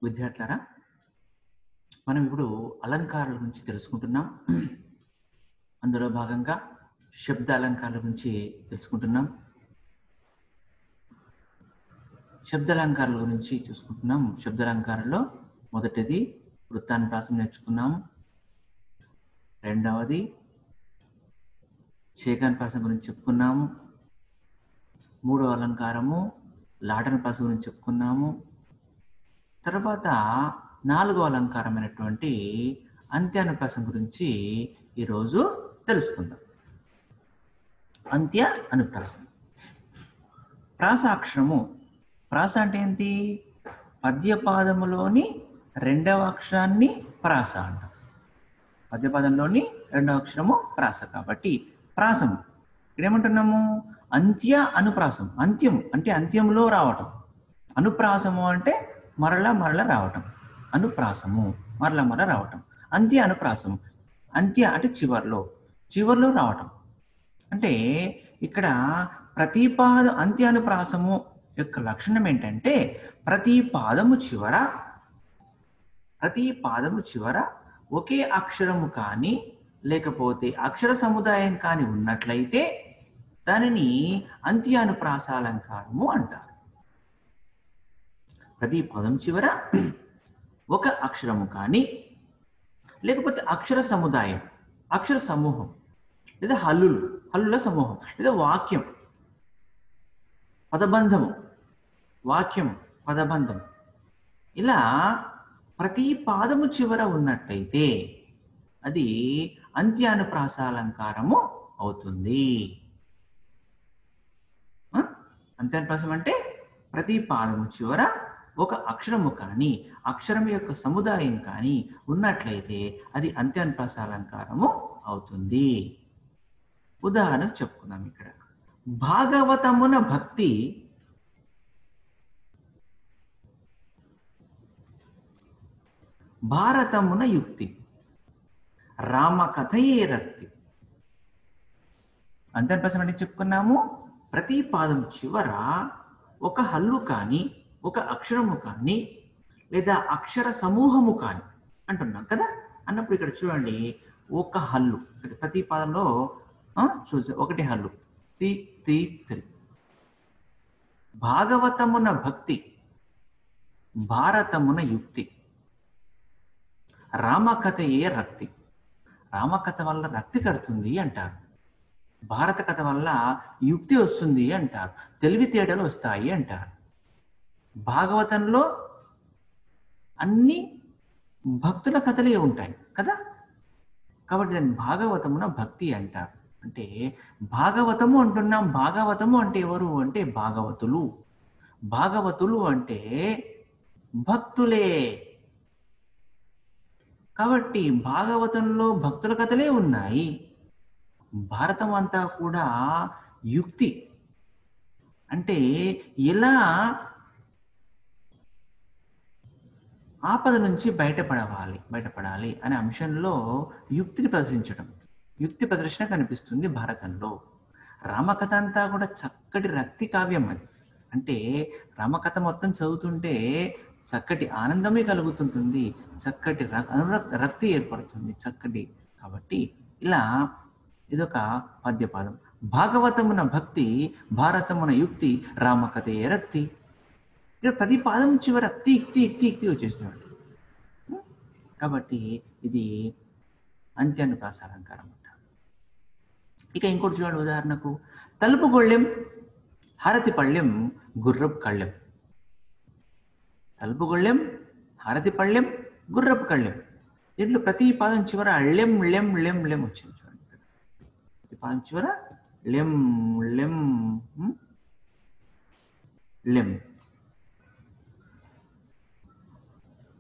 విద్యార్థులారా, మనం ఇప్పుడు అలంకారాల గురించి తెలుసుకుంటున్నాం. అందులో భాగంగా శబ్ద అలంకారాల గురించి తెలుసుకుంటున్నాం. శబ్ద అలంకారాల గురించి చూసుకుంటున్నాం. శబ్ద అలంకారంలో మొదటిది వృత్తానుప్రాసం నేర్చుకున్నాము. రెండవది చేకానుప్రాసం గురించి చెప్పుకున్నాము. మూడవ అలంకారము లాటనుప్రాసం గురించి చెప్పుకున్నాము. తర్వాత నాలుగవ అలంకారమైనటువంటి అంత్యానుప్రాసం గురించి ఈరోజు తెలుసుకుందాం. అంత్య అనుప్రాసం. ప్రాసాక్షరము. ప్రాస అంటే ఏంటి? పద్యపాదములోని రెండవ అక్షరాన్ని ప్రాస అంటాం. పద్యపాదంలోని రెండవ అక్షరము ప్రాస కాబట్టి ప్రాసము. ఇక్కడ ఏమంటున్నాము? అంత్య అనుప్రాసం. అంత్యం అంటే అంత్యంలో రావటం. అనుప్రాసము అంటే మరల రావటం. అనుప్రాసము మరల రావటం. అంత్య అనుప్రాసము. అంత్య అంటే చివర్లో రావటం. అంటే ఇక్కడ ప్రతిపాద అంత్యానుప్రాసము యొక్క లక్షణం ఏంటంటే ప్రతి పాదము చివర ఒకే అక్షరము కానీ లేకపోతే అక్షర సముదాయం కానీ ఉన్నట్లయితే దానిని అంత్యానుప్రాసాలంకారము అంటారు. ప్రతి పదం చివర ఒక అక్షరము కానీ లేకపోతే అక్షర సముదాయం, అక్షర సమూహం లేదా హల్లుల సమూహం లేదా వాక్యం, పదబంధం ఇలా ప్రతి పాదము చివర ఉన్నట్టయితే అది అంత్యానుప్రాసాలంకారము అవుతుంది. అంత్యానుప్రాసం అంటే ప్రతి పాదము చివర ఒక అక్షరము కానీ అక్షరం యొక్క సముదాయం కానీ ఉన్నట్లయితే అది అంత్యానుప్రాసాలంకారము అవుతుంది. ఉదాహరణకు చెప్పుకుందాం. ఇక్కడ భాగవతమున భక్తి, భారతమున యుక్తి, రామకథయే రక్తి. అంత్యానుప్రాసం అంటే చెప్పుకున్నాము, ప్రతి పాదం చివర ఒక హల్లు కానీ ఒక అక్షరము కానీ లేదా అక్షర సమూహము కానీ అంటున్నాం కదా. అన్నప్పుడు ఇక్కడ చూడండి, ఒక హల్లు ప్రతి పాదంలో చూసే ఒకటి హల్లు తి తి త్రి. భాగవతమున భక్తి, భారతమున యుక్తి, రామకథయే రక్తి. రామకథ వల్ల రక్తి కడుతుంది అంటారు. భారత కథ వల్ల యుక్తి వస్తుంది అంటారు. తెలివితేటలు వస్తాయి అంటారు. భాగవతంలో అన్ని భక్తుల కథలే ఉంటాయి కదా. కాబట్టి దాన్ని భాగవతమున భక్తి అంటారు. అంటే భాగవతము అంటున్నాం. భాగవతము అంటే ఎవరు అంటే భాగవతులు అంటే భక్తులే. కాబట్టి భాగవతంలో భక్తుల కథలే ఉన్నాయి. భారతం అంతా కూడా యుక్తి అంటే ఎలా ఆపద నుంచి బయటపడాలి అనే అంశంలో యుక్తిని ప్రదర్శించడం, యుక్తి ప్రదర్శన కనిపిస్తుంది భారతంలో. రామకథ అంతా కూడా చక్కటి రక్తి కావ్యం. అది అంటే రామకథ మొత్తం చదువుతుంటే చక్కటి ఆనందమే కలుగుతుంటుంది, చక్కటి రక్తి ఏర్పడుతుంది చక్కటి. కాబట్టి ఇలా ఇదొక పద్యపాదం. భాగవతమున భక్తి, భారతమున యుక్తి, రామకథయే రక్తి. ఇక్కడ ప్రతి పాదం చివర క్తి వచ్చేసినాడు. కాబట్టి ఇది అంత్యానుప్రాసాలంకారం అంట. ఇక ఇంకోటి చూడండి. ఉదాహరణకు తలుపు గొళ్ళెం, హారతి పళ్ళెం, గుర్రపు కళ్ళెం. తలుపు గొళ్ళెం, హారతి పళ్ళెం, గుర్రపు కళ్ళెం. దీంట్లో ప్రతి పాదం చివర లెం లెం లెం లెం వచ్చింది. చూడండి, ప్రతి పాదం చివర లెం లెం లెం.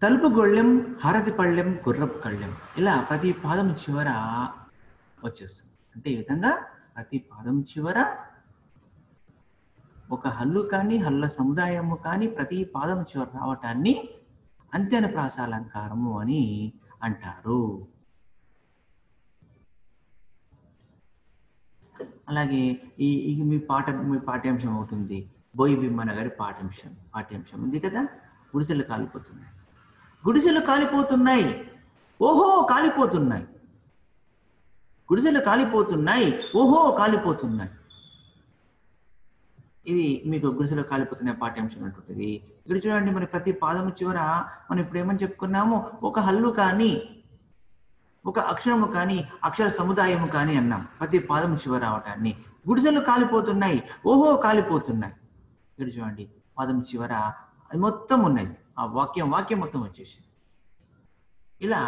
తలుపు గొళ్ళెం, హారతి పళ్ళెం, గుర్రపు కళ్ళెం ఇలా ప్రతి పాదం చివర వచ్చేస్తుంది. అంటే ఈ విధంగా ప్రతి పాదం చివర ఒక హల్లు కానీ హల్ల సముదాయము కానీ ప్రతి పాదం చివర రావటాన్ని అంత్యానుప్రాసాలంకారము అని అంటారు. అలాగే ఈ మీ పాఠ్యాంశం అవుతుంది. బోయి భీమన్న గారి పాఠ్యాంశం ఉంది కదా. గుడిసెలు కాలిపోతున్నాయి. గుడిసెలు కాలిపోతున్నాయి. ఓహో కాలిపోతున్నాయి. గుడిసెలు కాలిపోతున్నాయి. ఓహో కాలిపోతున్నాయి. ఇది మీకు గుడిసెలో కాలిపోతున్న పాఠ్యాంశం అంటుంటుంది. ఇక్కడ చూడండి, మరి ప్రతి పాదము చివర మనం ఇప్పుడు ఏమని చెప్పుకున్నాము, ఒక హల్లు కానీ ఒక అక్షరము కానీ అక్షర సముదాయము కానీ అన్నాం. ప్రతి పాదము చివర రావటాన్ని గుడిసెలు కాలిపోతున్నాయి, ఓహో కాలిపోతున్నాయి. ఇక్కడ చూడండి, పాదం చివర అది మొత్తం ఉన్నది. ఆ వాక్యం మొత్తం వచ్చేసి ఇలా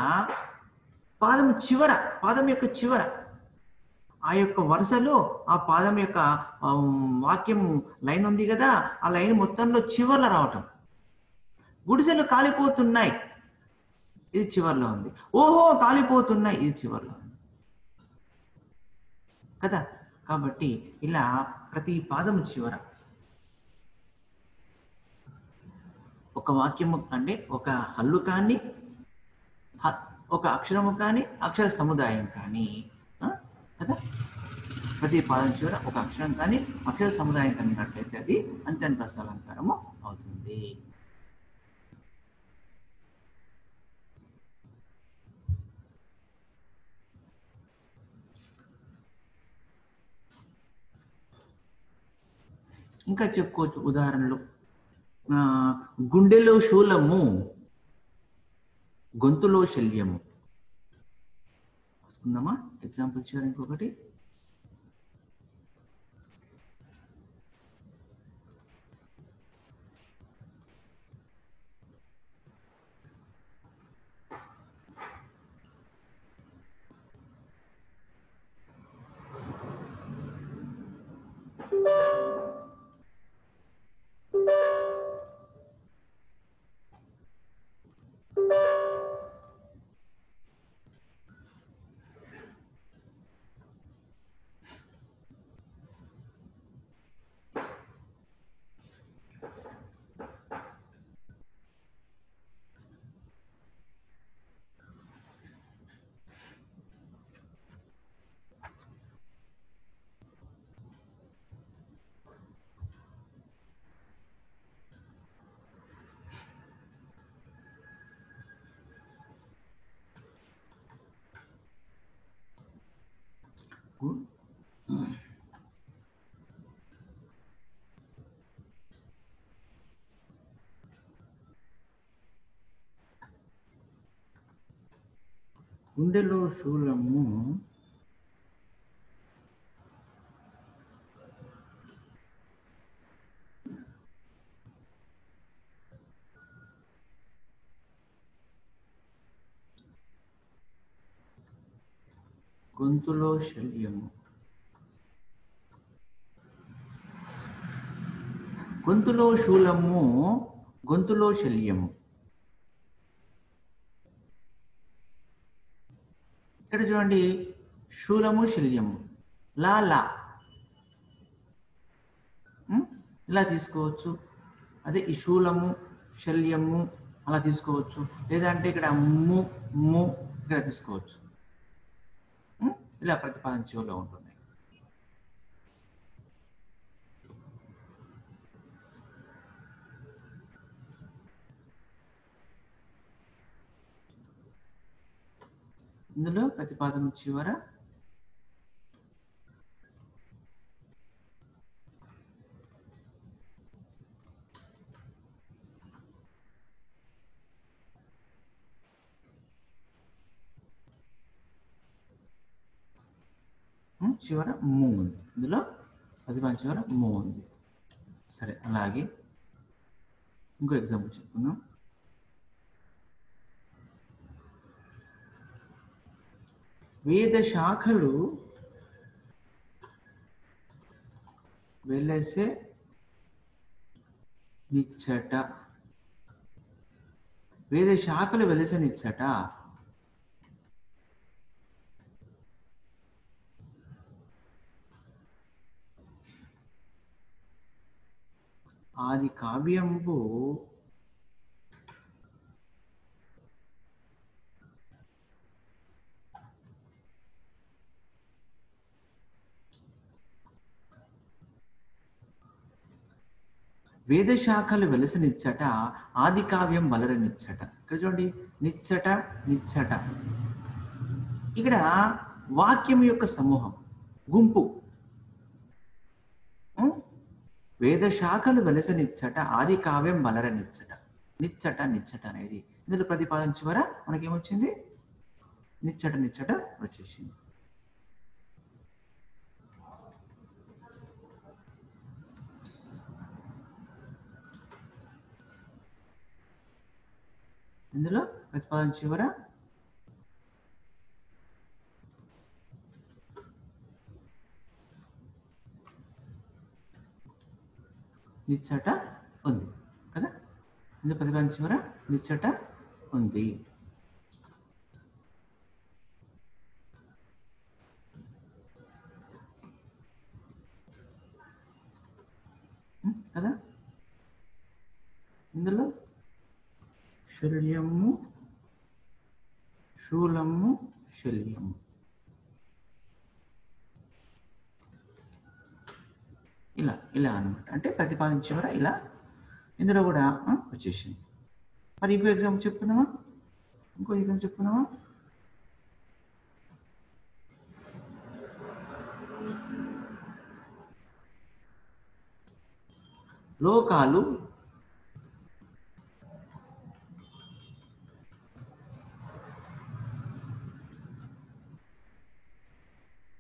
పాదం చివర, పాదం యొక్క చివర ఆ యొక్క వరుసలో ఆ పాదం యొక్క వాక్యం లైన్ ఉంది కదా, ఆ లైన్ మొత్తంలో చివర్లో రావటం. గుడిసెలు కాలిపోతున్నాయి, ఇది చివర్లో ఉంది. ఓహో కాలిపోతున్నాయి, ఇది చివర్లో ఉంది కదా. కాబట్టి ఇలా ప్రతి పాదం చివర ఒక వాక్యము అంటే ఒక హల్లు కానీ ఒక అక్షరము కానీ అక్షర సముదాయం కానీ కదా, ప్రతి పాదం చివర ఒక అక్షరం కానీ అక్షర సముదాయం కన్నట్లయితే అది అంత్యనుప్రాస అలంకారము అవుతుంది. ఇంకా చెప్పుకోవచ్చు ఉదాహరణలు. గుండెలో శూలము, గొంతులో శల్యము. రాసుకుందామా? ఎగ్జాంపుల్ ఇచ్చారు ఇంకొకటి. గుండెలో శూలము, గొంతులో శల్యము. గొంతులో శూలము, గొంతులో శల్యము. ఇక్కడ చూడండి, శూలము శల్యము, లా లా ఇలా తీసుకోవచ్చు. అదే ఈ శూలము శల్యము అలా తీసుకోవచ్చు. లేదంటే ఇక్కడ ము ము ఇక్కడ తీసుకోవచ్చు. ఇలా ప్రతిపాదన చివరిలో ఉంటుంది. ఇందులో ప్రతిపాదన చివర చివర ము ఉంది. ఇందులో ప్రతిపాదన చివర ము ఉంది. సరే, అలాగే ఇంకో ఎగ్జాంపుల్ చెప్పుకుందాం. వేద శాఖలు వెలసే నిచ్చట. వేద శాఖలు వెలసే నిచ్చట. ఆది కావ్యంబు వేదశాఖలు వెలసనిచ్చట ఆది కావ్యం వలరనిచ్చట. ఇక్కడ చూడండి, నిచ్చట నిచ్చట. ఇక్కడ వాక్యం యొక్క సమూహం, గుంపు. వేదశాఖలు వెలసనిచ్చట ఆది కావ్యం వలరనిచ్చట. నిచ్చట నిచ్చట అనేది ఇందులో ప్రతిపాదన చివర మనకేమొచ్చింది? నిచ్చట నిచ్చట వచ్చేసింది. ఇందులో ప్రతిపాదన చివర నిచ్చట ఉంది కదా. ఇందులో ప్రతిపాదన చివర నిచ్చట ఉంది కదా. ఇందులో శల్యము శూలము శల్యము ఇలా ఇలా అనమాట. అంటే ప్రతిపాదన చివర ఇలా ఇందులో కూడా వచ్చేసింది. మరి ఇంకో ఎగ్జాంపుల్ చెప్పుకున్నావా? ఇంకో ఎగ్జాంపుల్ చెప్పుకున్నావా? లోకాలు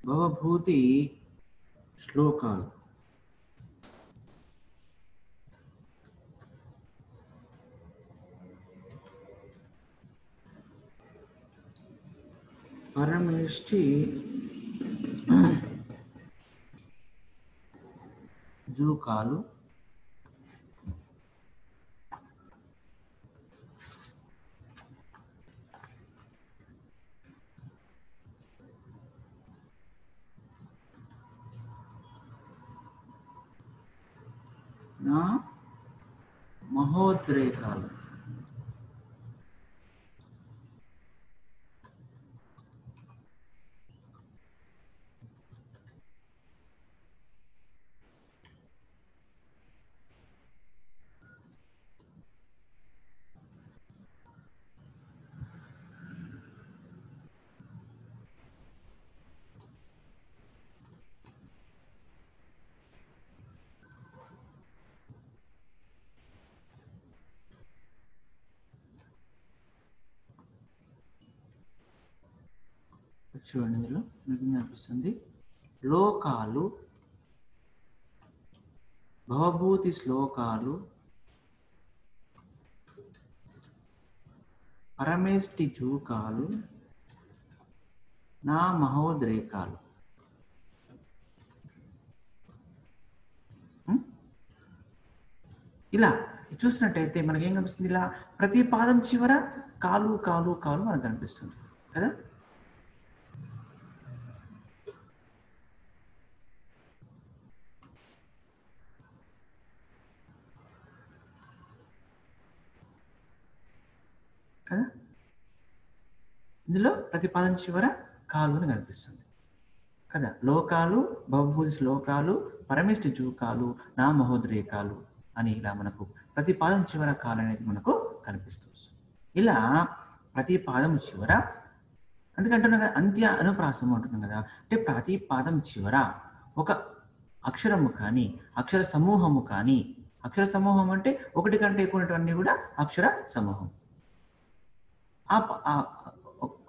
భవభూతి శ్లోకాలు. పరమేష్ఠి జూకాలు నా మహోద్రేకాలు. చూడండి, ఇందులో మీకు అనిపిస్తుంది లోకాలు భవభూతి శ్లోకాలు పరమేష్టి జూకాలు నా మహోద్రేకాలు. ఇలా చూసినట్టయితే మనకేం కనిపిస్తుంది? ఇలా ప్రతి పాదం చివర కాలు కాలు కాలు మనకు కనిపిస్తుంది కదా. కదా, ఇందులో ప్రతిపాదన చివర కాలు అని కనిపిస్తుంది కదా. లోకాలు భవభూతి శ్లోకాలు పరమేష్టి జూకాలు నా మహోద్రేకాలు అని ఇలా మనకు ప్రతిపాదన చివర కాలు అనేది మనకు కనిపిస్తుంది. ఇలా ప్రతిపాదం చివర అందుకంటున్నా కదా అంత్య అనుప్రాసము అంటున్నాం కదా. అంటే ప్రతిపాదం చివర ఒక అక్షరము కానీ అక్షర సమూహము కానీ, అక్షర సమూహం అంటే ఒకటి కంటే ఎక్కువటువంటి కూడా అక్షర సమూహం.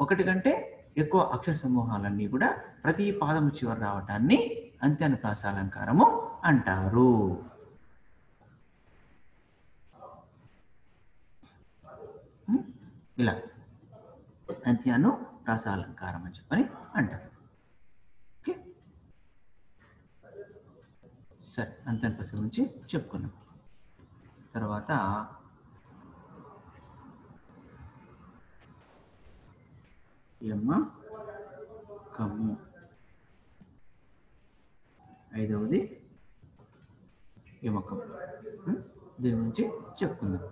ఒకటి కంటే ఎక్కువ అక్షర సమూహాలన్నీ కూడా ప్రతి పాదము చివర రావటాన్ని అంత్యానుప్రాస అలంకారము అంటారు. ఇలా అంత్యానుప్రాస అలంకారం అని చెప్పని అంటారు. ఓకే, సరే, అంత్యానుప్రాస గురించి చెప్పుకున్నాం. తర్వాత యమకము, ఐదవది యమకం. దీని గురించి చెప్పుకుందాం.